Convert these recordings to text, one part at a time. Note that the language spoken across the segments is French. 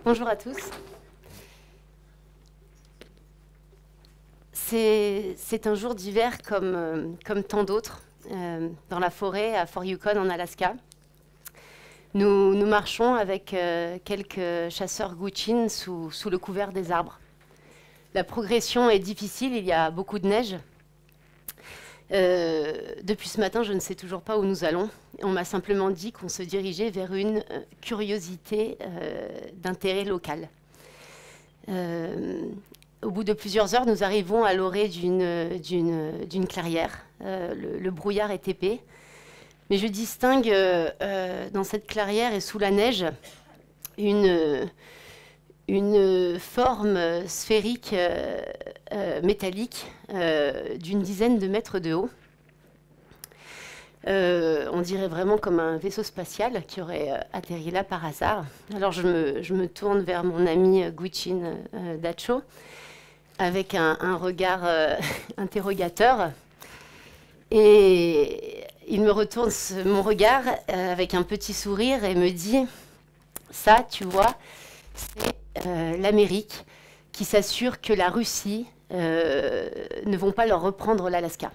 Bonjour à tous. C'est un jour d'hiver comme tant d'autres, dans la forêt à Fort Yukon en Alaska. Nous marchons avec quelques chasseurs Gwich'in sous le couvert des arbres. La progression est difficile, il y a beaucoup de neige. Depuis ce matin, je ne sais toujours pas où nous allons. On m'a simplement dit qu'on se dirigeait vers une curiosité d'intérêt local. Au bout de plusieurs heures, nous arrivons à l'orée d'une clairière. Le brouillard est épais. Mais je distingue dans cette clairière et sous la neige une forme sphérique métallique d'une dizaine de mètres de haut. On dirait vraiment comme un vaisseau spatial qui aurait atterri là par hasard. Alors je me tourne vers mon ami Gwich'in Dacho avec un regard interrogateur. Et il me retourne mon regard avec un petit sourire et me dit « Ça, tu vois, c'est l'Amérique qui s'assure que la Russie ne vont pas leur reprendre l'Alaska. »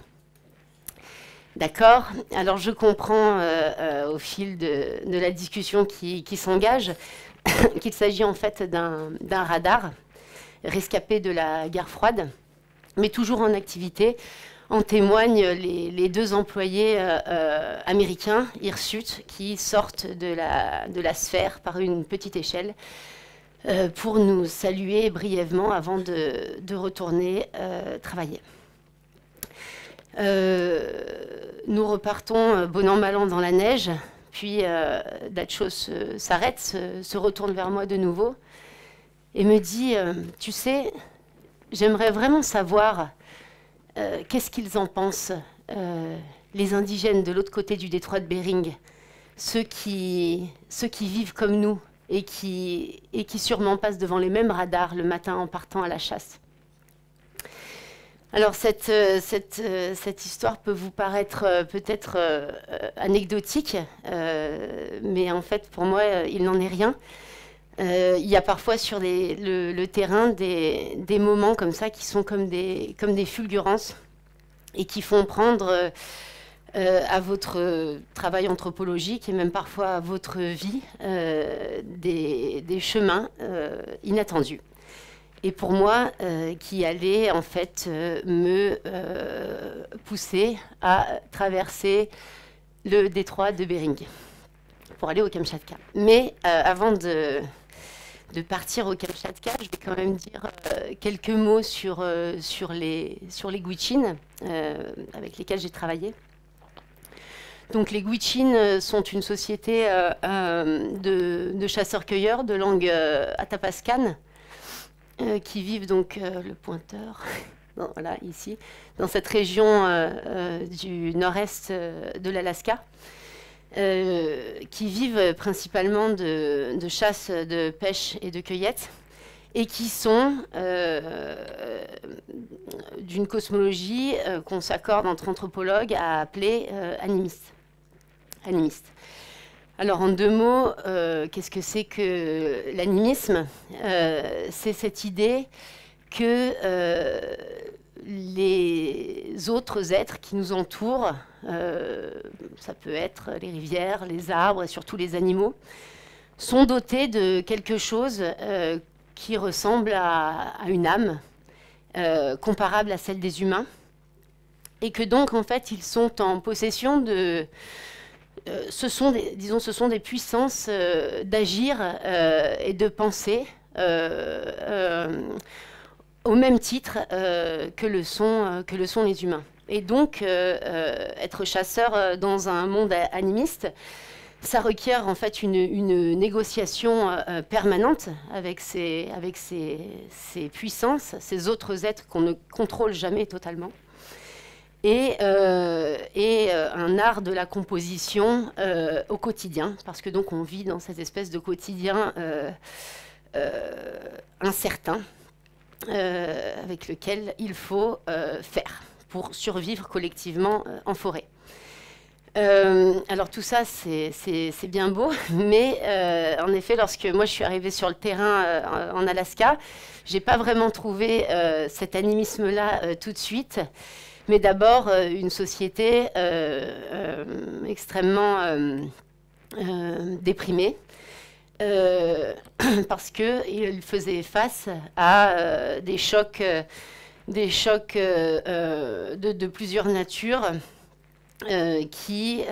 D'accord. Alors je comprends au fil de la discussion qui s'engage qu'il s'agit en fait d'un radar rescapé de la guerre froide, mais toujours en activité. En témoignent les deux employés américains, Hirsute, qui sortent de la sphère par une petite échelle pour nous saluer brièvement avant de retourner travailler. Nous repartons bon an mal an dans la neige, puis Dacho s'arrête, se retourne vers moi de nouveau et me dit « Tu sais, j'aimerais vraiment savoir qu'est-ce qu'ils en pensent, les indigènes de l'autre côté du détroit de Bering, ceux qui vivent comme nous et qui sûrement passent devant les mêmes radars le matin en partant à la chasse. » Alors cette histoire peut vous paraître peut-être anecdotique, mais en fait pour moi il n'en est rien. Il y a parfois sur le terrain des moments comme ça qui sont comme des fulgurances et qui font prendre à votre travail anthropologique et même parfois à votre vie des chemins inattendus. Et pour moi, qui allait en fait me pousser à traverser le détroit de Bering pour aller au Kamchatka. Mais avant de partir au Kamchatka, je vais quand même dire quelques mots sur les Gwich'in avec lesquels j'ai travaillé. Donc les Gwich'in sont une société de chasseurs-cueilleurs de langue atapascane qui vivent donc le pointeur, voilà, ici, dans cette région du nord-est de l'Alaska, qui vivent principalement de chasse, de pêche et de cueillette, et qui sont d'une cosmologie qu'on s'accorde entre anthropologues à appeler animiste. Alors en deux mots, qu'est-ce que c'est que l'animisme? C'est cette idée que les autres êtres qui nous entourent, ça peut être les rivières, les arbres et surtout les animaux, sont dotés de quelque chose qui ressemble à une âme, comparable à celle des humains, et que donc en fait ils sont en possession de... ce sont des puissances d'agir et de penser au même titre que le sont les humains. Et donc, être chasseur dans un monde animiste, ça requiert en fait une négociation permanente avec ces puissances, ces autres êtres qu'on ne contrôle jamais totalement. Et un art de la composition au quotidien, parce que donc on vit dans cette espèce de quotidien incertain avec lequel il faut faire pour survivre collectivement en forêt. Alors tout ça, c'est bien beau, mais en effet, lorsque moi je suis arrivée sur le terrain en Alaska, j'ai pas vraiment trouvé cet animisme-là tout de suite, mais d'abord une société extrêmement déprimée, parce qu'il faisait face à des chocs de plusieurs natures qui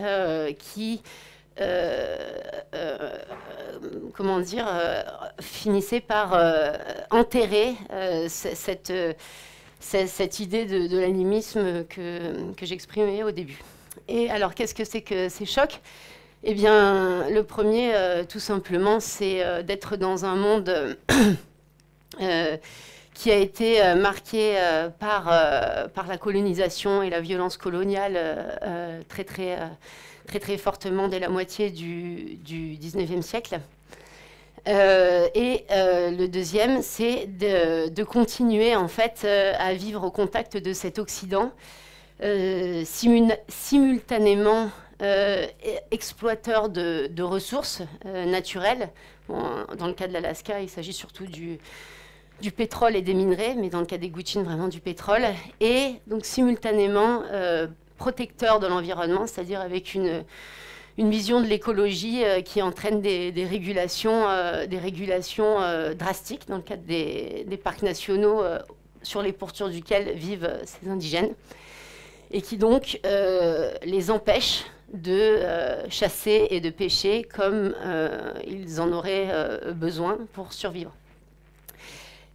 comment dire, finissaient par enterrer cette idée de l'animisme que j'exprimais au début. Et alors, qu'est-ce que c'est que ces chocs? Eh bien, le premier, tout simplement, c'est d'être dans un monde qui a été marqué par la colonisation et la violence coloniale très fortement dès la moitié du 19e siècle. Le deuxième, c'est de continuer en fait à vivre au contact de cet Occident, simultanément exploiteur de ressources naturelles. Bon, dans le cas de l'Alaska, il s'agit surtout du pétrole et des minerais, mais dans le cas des Gwich'in, vraiment du pétrole, et donc simultanément protecteur de l'environnement, c'est-à-dire avec une vision de l'écologie qui entraîne des régulations drastiques dans le cadre des parcs nationaux sur les pourtours duquel vivent ces indigènes, et qui donc les empêchent de chasser et de pêcher comme ils en auraient besoin pour survivre.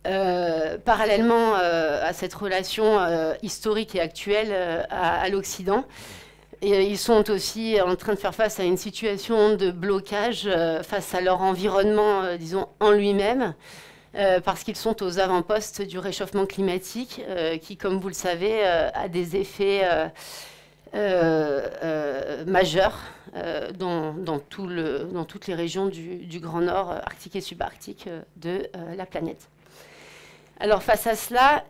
Parallèlement à cette relation historique et actuelle à l'Occident, ils sont aussi en train de faire face à une situation de blocage face à leur environnement, disons, en lui-même, parce qu'ils sont aux avant-postes du réchauffement climatique, qui, comme vous le savez, a des effets majeurs dans toutes les régions du Grand Nord, arctique et subarctique de la planète. Alors face à cela,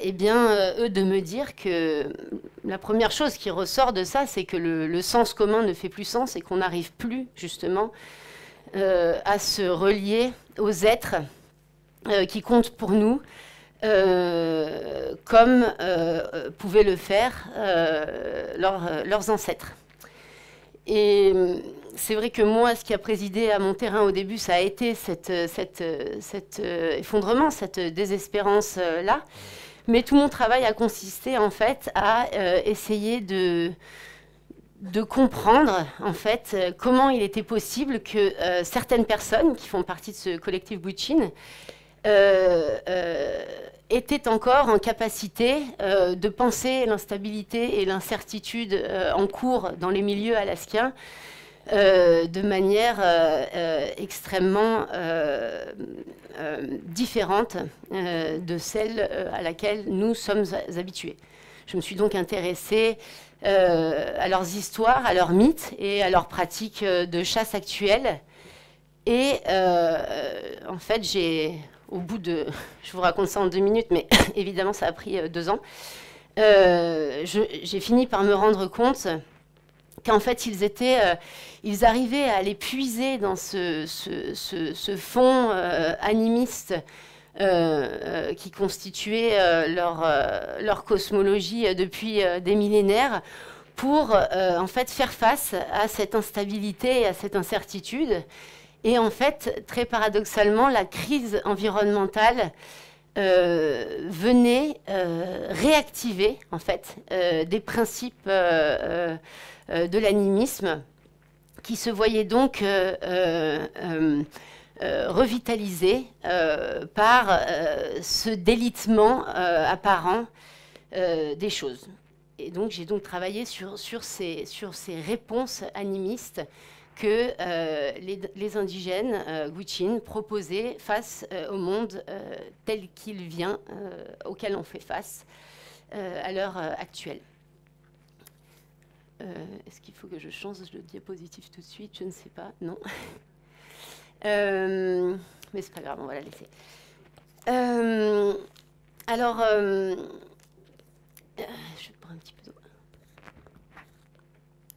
eh bien, eux de me dire que la première chose qui ressort de ça, c'est que le sens commun ne fait plus sens et qu'on n'arrive plus justement à se relier aux êtres qui comptent pour nous, comme pouvaient le faire leurs ancêtres. Et c'est vrai que moi, ce qui a présidé à mon terrain au début, ça a été cet effondrement, cette désespérance-là. Mais tout mon travail a consisté en fait à essayer de comprendre en fait comment il était possible que certaines personnes qui font partie de ce collectif Gwich'in étaient encore en capacité de penser l'instabilité et l'incertitude en cours dans les milieux alaskiens de manière extrêmement différente de celle à laquelle nous sommes habitués. Je me suis donc intéressée à leurs histoires, à leurs mythes et à leurs pratiques de chasse actuelles. Et en fait, au bout de... Je vous raconte ça en 2 minutes, mais évidemment, ça a pris 2 ans. J'ai fini par me rendre compte qu'en fait, ils arrivaient à aller puiser dans ce fond animiste qui constituait leur cosmologie depuis des millénaires pour en fait faire face à cette instabilité et à cette incertitude. Et en fait, très paradoxalement, la crise environnementale venait réactiver en fait des principes de l'animisme qui se voyaient donc revitalisés par ce délitement apparent des choses. Et donc j'ai donc travaillé sur ces réponses animistes que les indigènes Gwich'in proposaient face au monde tel qu'il vient, auquel on fait face à l'heure actuelle. Est-ce qu'il faut que je change le diapositive tout de suite? Je ne sais pas, non. Mais c'est pas grave, on va la laisser. Alors, je vais prendre un petit peu d'eau.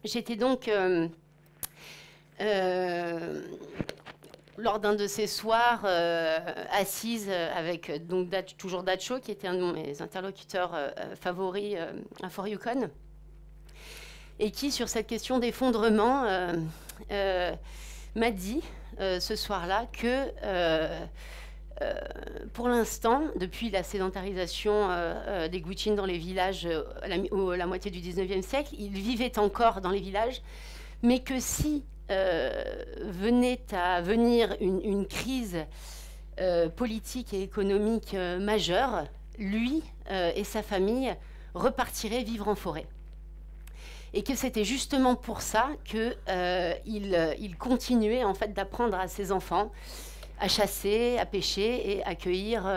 J'étais donc lors d'un de ces soirs assise avec donc toujours Dacho, qui était un de mes interlocuteurs favoris à Fort Yukon, et qui, sur cette question d'effondrement, m'a dit ce soir-là que pour l'instant, depuis la sédentarisation des Gwich'in dans les villages la moitié du 19e siècle, ils vivaient encore dans les villages, mais que si venait à venir une crise politique et économique majeure, lui et sa famille repartiraient vivre en forêt. Et que c'était justement pour ça qu'il continuait en fait d'apprendre à ses enfants à chasser, à pêcher et à cueillir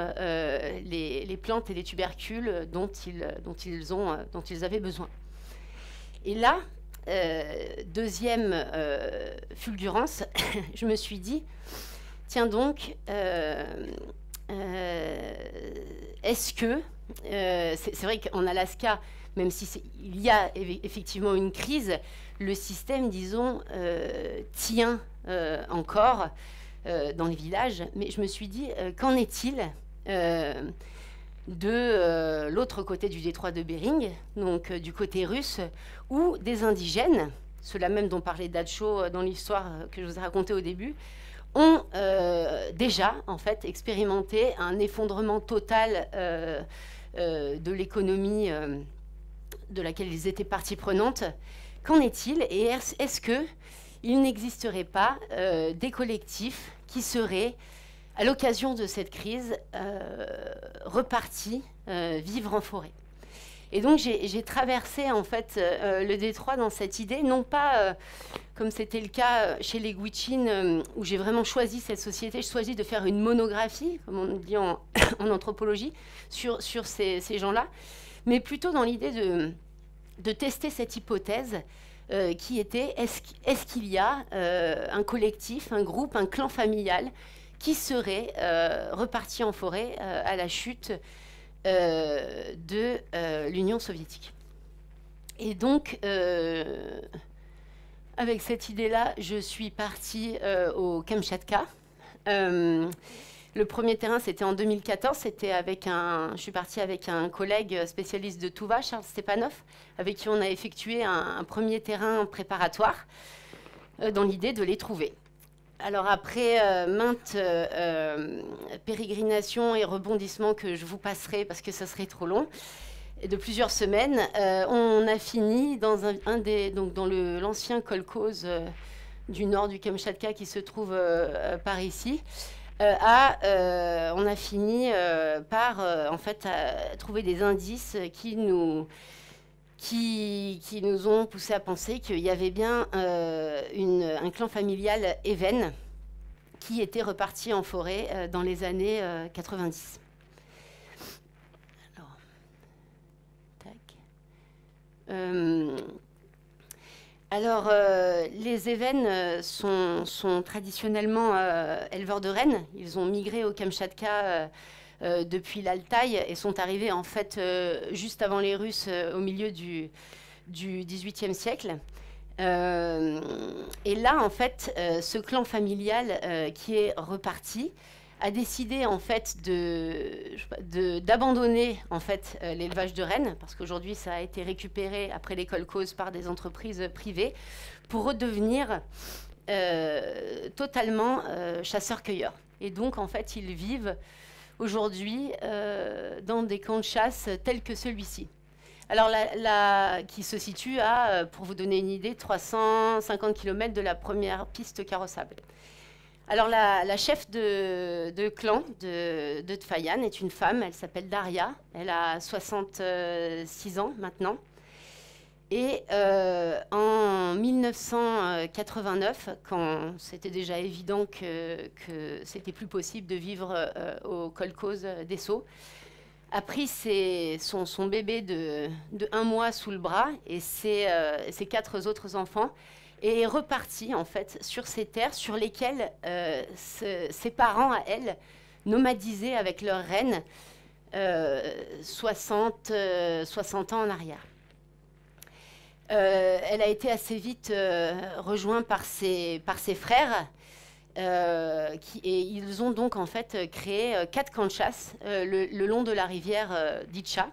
les plantes et les tubercules dont ils avaient besoin. Et là, deuxième fulgurance, je me suis dit, tiens donc, est-ce que, c'est vrai qu'en Alaska, même si il y a effectivement une crise, le système, disons, tient encore dans les villages. Mais je me suis dit, qu'en est-il de l'autre côté du détroit de Bering, donc du côté russe, où des indigènes, ceux-là même dont parlait Dacho dans l'histoire que je vous ai racontée au début, ont déjà en fait expérimenté un effondrement total de l'économie de laquelle ils étaient partie prenante. Qu'en est-il? Et est-ce qu'il n'existerait pas des collectifs qui seraient, à l'occasion de cette crise, repartis vivre en forêt? Et donc j'ai traversé en fait le détroit dans cette idée, non pas comme c'était le cas chez les Gwich'in, où j'ai vraiment choisi cette société, je choisis de faire une monographie, comme on dit en anthropologie, sur ces gens-là, mais plutôt dans l'idée de tester cette hypothèse qui était, est-ce qu'il y a un collectif, un groupe, un clan familial qui serait reparti en forêt à la chute de l'Union soviétique. Et donc, avec cette idée-là, je suis partie au Kamchatka. Le premier terrain, c'était en 2014. Je suis partie avec un collègue spécialiste de Touva, Charles Stepanov, avec qui on a effectué un premier terrain préparatoire dans l'idée de les trouver. Alors après maintes pérégrinations et rebondissements que je vous passerai parce que ça serait trop long, et de plusieurs semaines, on a fini dans dans l'ancien kolkhoz du nord du Kamchatka qui se trouve par ici. On a fini par en fait trouver des indices qui nous ont poussé à penser qu'il y avait bien un clan familial Even qui était reparti en forêt dans les années 90. Alors, tac. Les Even sont traditionnellement éleveurs de rennes. Ils ont migré au Kamchatka depuis l'Altaï et sont arrivés en fait juste avant les Russes au milieu du XVIIIe siècle. Et là, en fait, ce clan familial qui est reparti a décidé en fait d'abandonner en fait l'élevage de rennes, parce qu'aujourd'hui ça a été récupéré après les kolkhozes par des entreprises privées, pour redevenir totalement chasseurs-cueilleurs. Et donc en fait ils vivent aujourd'hui dans des camps de chasse tels que celui-ci. Alors qui se situe à, pour vous donner une idée, 350 km de la première piste carrossable. Alors la chef de clan de Tfayan est une femme, elle s'appelle Daria, elle a 66 ans maintenant. Et en 1989, quand c'était déjà évident que c'était plus possible de vivre au kolkhoz d'Esso, a pris son bébé de 1 mois sous le bras et ses 4 autres enfants, et est reparti en fait sur ces terres sur lesquelles ses parents à elle nomadisaient avec leurs rennes 60 ans en arrière. Elle a été assez vite rejointe par ses frères. Et ils ont donc en fait créé 4 camps de chasse le long de la rivière d'Itcha,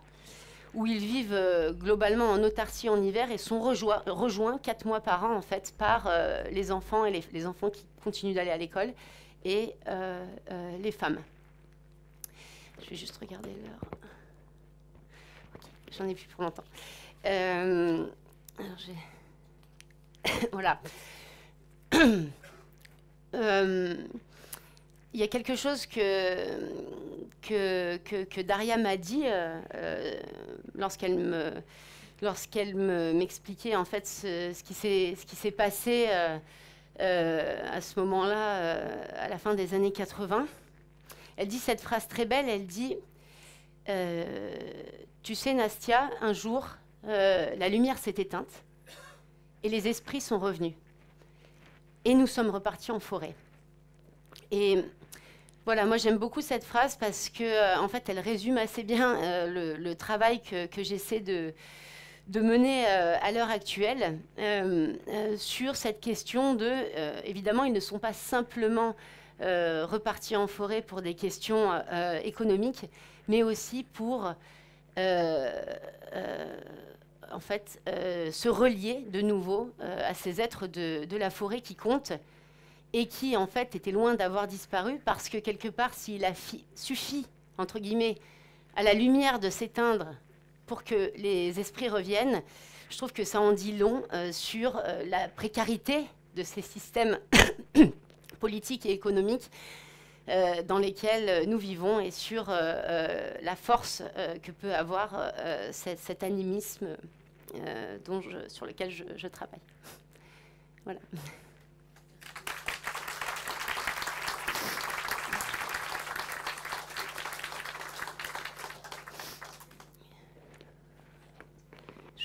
où ils vivent globalement en autarcie en hiver et sont rejoints 4 mois par an en fait par les enfants et les enfants qui continuent d'aller à l'école et les femmes. Je vais juste regarder l'heure. Okay, j'en ai plus pour longtemps. Alors voilà. Il y a quelque chose que Daria m'a dit lorsqu'elle m'expliquait en fait ce qui s'est passé à ce moment-là, à la fin des années 80. Elle dit cette phrase très belle, elle dit tu sais Nastia, un jour, la lumière s'est éteinte et les esprits sont revenus. Et nous sommes repartis en forêt. Et voilà, moi j'aime beaucoup cette phrase parce que en fait, elle résume assez bien le travail que j'essaie de mener à l'heure actuelle sur cette question de... évidemment, ils ne sont pas simplement repartis en forêt pour des questions économiques, mais aussi pour... en fait, se relier de nouveau à ces êtres de la forêt qui comptent et qui, en fait, étaient loin d'avoir disparu parce que, quelque part, s'il a suffi, entre guillemets, à la lumière de s'éteindre pour que les esprits reviennent, je trouve que ça en dit long sur la précarité de ces systèmes politiques et économiques dans lesquels nous vivons et sur la force que peut avoir cet animisme sur lequel je travaille. Voilà.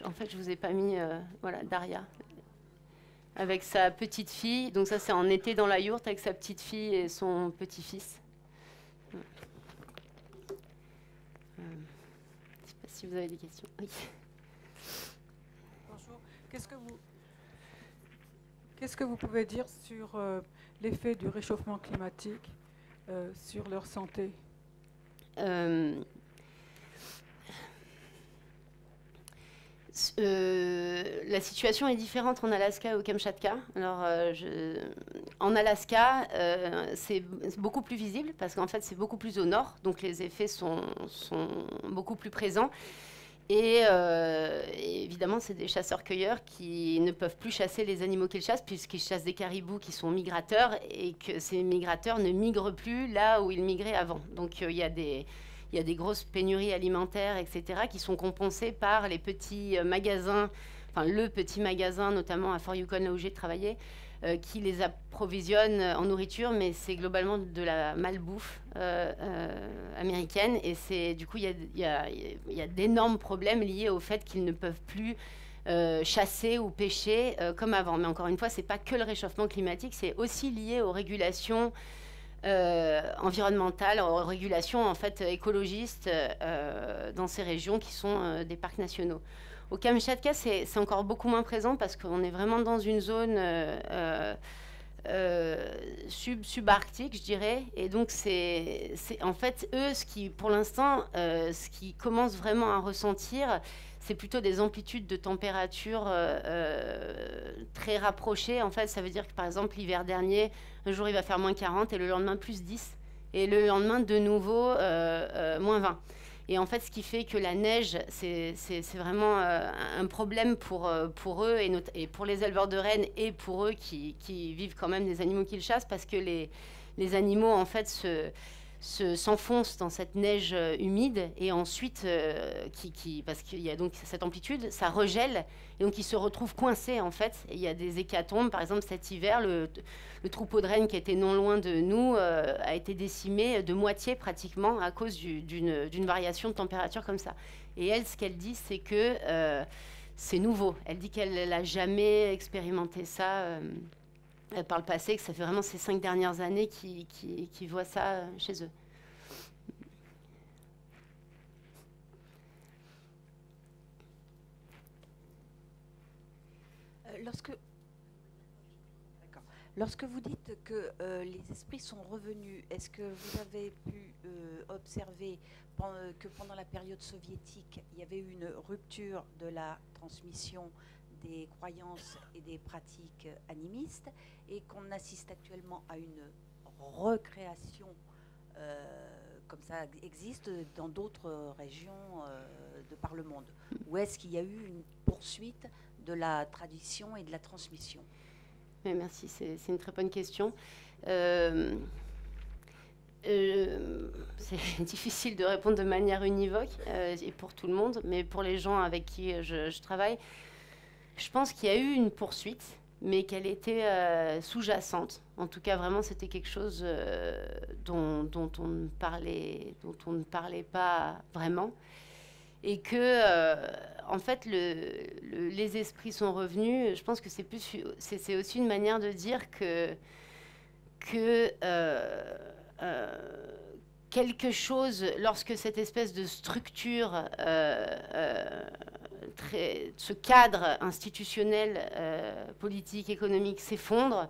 En fait, je ne vous ai pas mis voilà, Daria avec sa petite fille. Donc ça, c'est en été dans la yourte avec sa petite fille et son petit-fils. Je ne sais pas si vous avez des questions. Oui. Bonjour. Qu'est-ce que vous pouvez dire sur l'effet du réchauffement climatique sur leur santé? La situation est différente en Alaska et au Kamchatka. Alors, en Alaska, c'est beaucoup plus visible parce qu'en fait, c'est beaucoup plus au nord, donc les effets sont beaucoup plus présents. Et évidemment, c'est des chasseurs-cueilleurs qui ne peuvent plus chasser les animaux qu'ils chassent puisqu'ils chassent des caribous qui sont migrateurs et que ces migrateurs ne migrent plus là où ils migraient avant. Donc, il y a des grosses pénuries alimentaires, etc., qui sont compensées par les petits magasins, enfin le petit magasin, notamment à Fort Yukon, là où j'ai travaillé, qui les approvisionne en nourriture, mais c'est globalement de la malbouffe américaine. Et du coup, il y a d'énormes problèmes liés au fait qu'ils ne peuvent plus chasser ou pêcher comme avant. Mais encore une fois, ce n'est pas que le réchauffement climatique, c'est aussi lié aux régulations environnementales, aux régulations en fait écologistes dans ces régions qui sont des parcs nationaux. Au Kamchatka, c'est encore beaucoup moins présent parce qu'on est vraiment dans une zone subarctique, je dirais. Et donc, c'est en fait eux, pour l'instant, ce qu'ils commencent vraiment à ressentir, c'est plutôt des amplitudes de température très rapprochées. En fait, ça veut dire que, par exemple, l'hiver dernier, un jour, il va faire moins 40 et le lendemain, plus 10. Et le lendemain, de nouveau, moins 20. Et en fait, ce qui fait que la neige, c'est vraiment un problème pour eux et pour les éleveurs de rennes et pour eux qui vivent quand même des animaux qu'ils chassent parce que les animaux, en fait, s'enfoncent dans cette neige humide et ensuite, parce qu'il y a donc cette amplitude, ça regèle et donc ils se retrouvent coincés en fait. Et il y a des hécatombes, par exemple cet hiver, le troupeau de rennes qui était non loin de nous a été décimé de moitié pratiquement à cause d'une variation de température comme ça. Et elle, ce qu'elle dit, c'est que c'est nouveau. Elle dit qu'elle n'a jamais expérimenté ça par le passé, que ça fait vraiment ces 5 dernières années qu'ils voient ça chez eux. Lorsque, lorsque vous dites que les esprits sont revenus, est-ce que vous avez pu observer que pendant la période soviétique, il y avait eu une rupture de la transmission des croyances et des pratiques animistes et qu'on assiste actuellement à une recréation comme ça existe dans d'autres régions de par le monde? Ou est-ce qu'il y a eu une poursuite de la tradition et de la transmission? Oui, merci, c'est une très bonne question. C'est difficile de répondre de manière univoque et pour tout le monde, mais pour les gens avec qui je travaille, je pense qu'il y a eu une poursuite, mais qu'elle était sous-jacente. En tout cas, vraiment, c'était quelque chose dont on ne parlait pas vraiment. Et que, en fait, les esprits sont revenus. Je pense que c'est aussi une manière de dire que quelque chose, lorsque cette espèce de structure, ce cadre institutionnel, politique, économique s'effondre,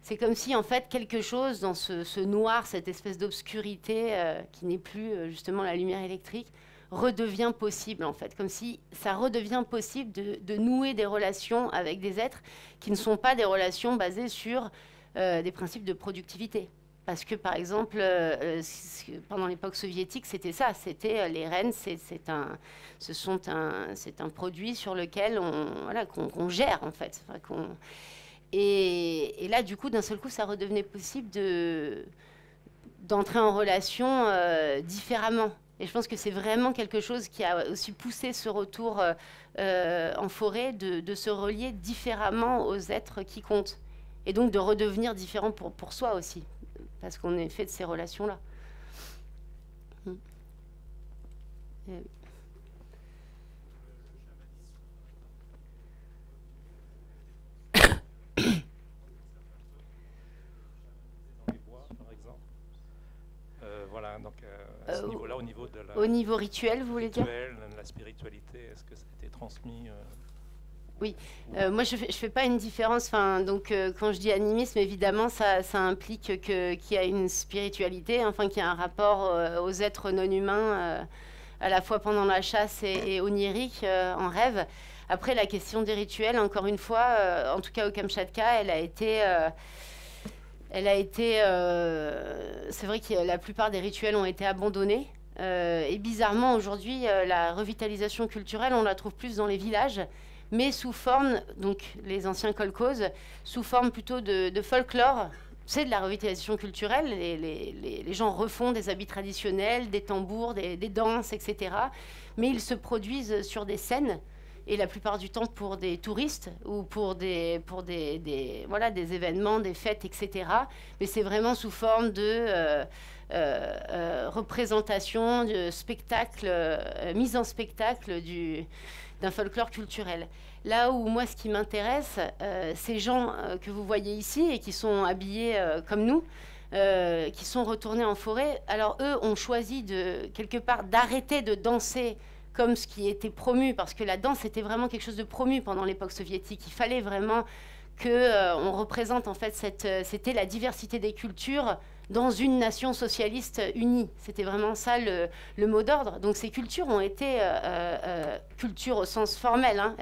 c'est comme si, en fait, quelque chose dans ce noir, cette espèce d'obscurité qui n'est plus justement la lumière électrique, redevient possible, en fait. Comme si ça redevient possible de nouer des relations avec des êtres qui ne sont pas des relations basées sur des principes de productivité. Parce que, par exemple, pendant l'époque soviétique, c'était ça. C'était les rennes, c'est un produit sur lequel qu'on gère, en fait. Enfin, et là, du coup, d'un seul coup, ça redevenait possible d'entrer en relation différemment. Et je pense que c'est vraiment quelque chose qui a aussi poussé ce retour en forêt de se relier différemment aux êtres qui comptent. Et donc de redevenir différent pour soi aussi. Parce qu'on est fait de ces relations-là. Voilà, donc à ce niveau-là, au niveau de la... Au niveau rituel, vous voulez dire? La spiritualité, est-ce que ça a été transmis Oui, moi je fais pas une différence. Enfin, donc quand je dis animisme, évidemment, ça implique qu'il y a une spiritualité, enfin qu'il y a un rapport aux êtres non humains, à la fois pendant la chasse et onirique, en rêve. Après, la question des rituels, encore une fois, en tout cas au Kamchatka, elle a été c'est vrai que la plupart des rituels ont été abandonnés. Et bizarrement, aujourd'hui, la revitalisation culturelle, on la trouve plus dans les villages, mais sous forme, donc les anciens kolkhozes, sous forme plutôt de folklore. C'est de la revitalisation culturelle. Les gens refont des habits traditionnels, des tambours, des danses, etc. Mais ils se produisent sur des scènes. Et la plupart du temps pour des touristes ou pour des événements, des fêtes, etc. Mais c'est vraiment sous forme de représentation, de spectacle, mise en spectacle d'un folklore culturel. Là où moi, ce qui m'intéresse, ces gens que vous voyez ici et qui sont habillés comme nous, qui sont retournés en forêt, alors eux ont choisi quelque part d'arrêter de danser comme ce qui était promu, parce que la danse était vraiment quelque chose de promu pendant l'époque soviétique. Il fallait vraiment qu'on représente, en fait, c'était la diversité des cultures dans une nation socialiste unie. C'était vraiment ça le mot d'ordre. Donc ces cultures ont été, cultures au sens formel, hein,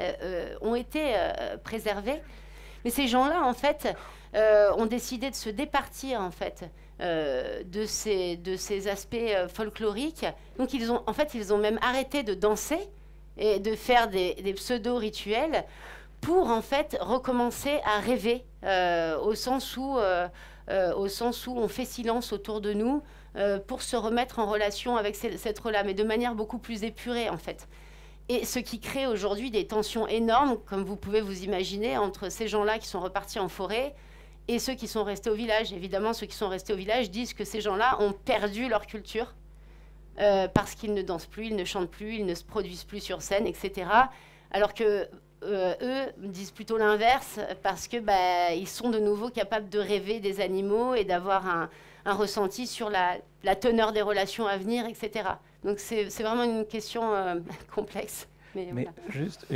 ont été préservées. Mais ces gens-là, en fait, ont décidé de se départir, en fait, de ces aspects folkloriques. Donc ils ont même arrêté de danser et de faire des pseudo-rituels pour en fait recommencer à rêver, au sens où on fait silence autour de nous pour se remettre en relation avec cet être-là, mais de manière beaucoup plus épurée en fait. Et ce qui crée aujourd'hui des tensions énormes, comme vous pouvez vous imaginer, entre ces gens-là qui sont repartis en forêt et ceux qui sont restés au village. Évidemment, ceux qui sont restés au village disent que ces gens-là ont perdu leur culture parce qu'ils ne dansent plus, ils ne chantent plus, ils ne se produisent plus sur scène, etc. Alors que eux disent plutôt l'inverse parce que ils sont de nouveau capables de rêver des animaux et d'avoir un ressenti sur la teneur des relations à venir, etc. Donc c'est vraiment une question complexe. Mais voilà. Juste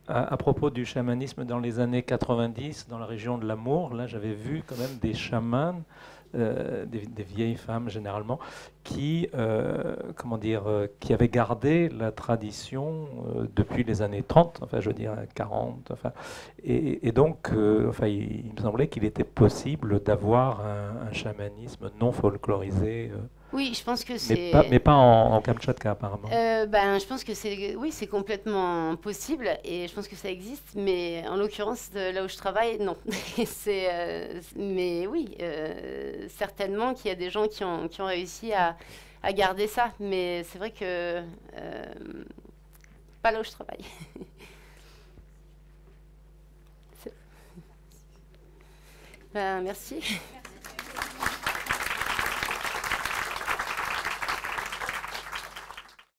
À propos du chamanisme dans les années 90, dans la région de l'Amour, là j'avais vu quand même des chamans, des vieilles femmes généralement, qui, comment dire, qui avaient gardé la tradition depuis les années 30, enfin je veux dire 40, enfin, et donc enfin, il me semblait qu'il était possible d'avoir un chamanisme non folklorisé. Oui, je pense que Mais pas en Kamtchatka apparemment. Ben, je pense que oui, c'est complètement possible et je pense que ça existe, mais en l'occurrence, là où je travaille, non. Mais oui, certainement qu'il y a des gens qui ont réussi à garder ça, mais c'est vrai que pas là où je travaille. Ben, merci.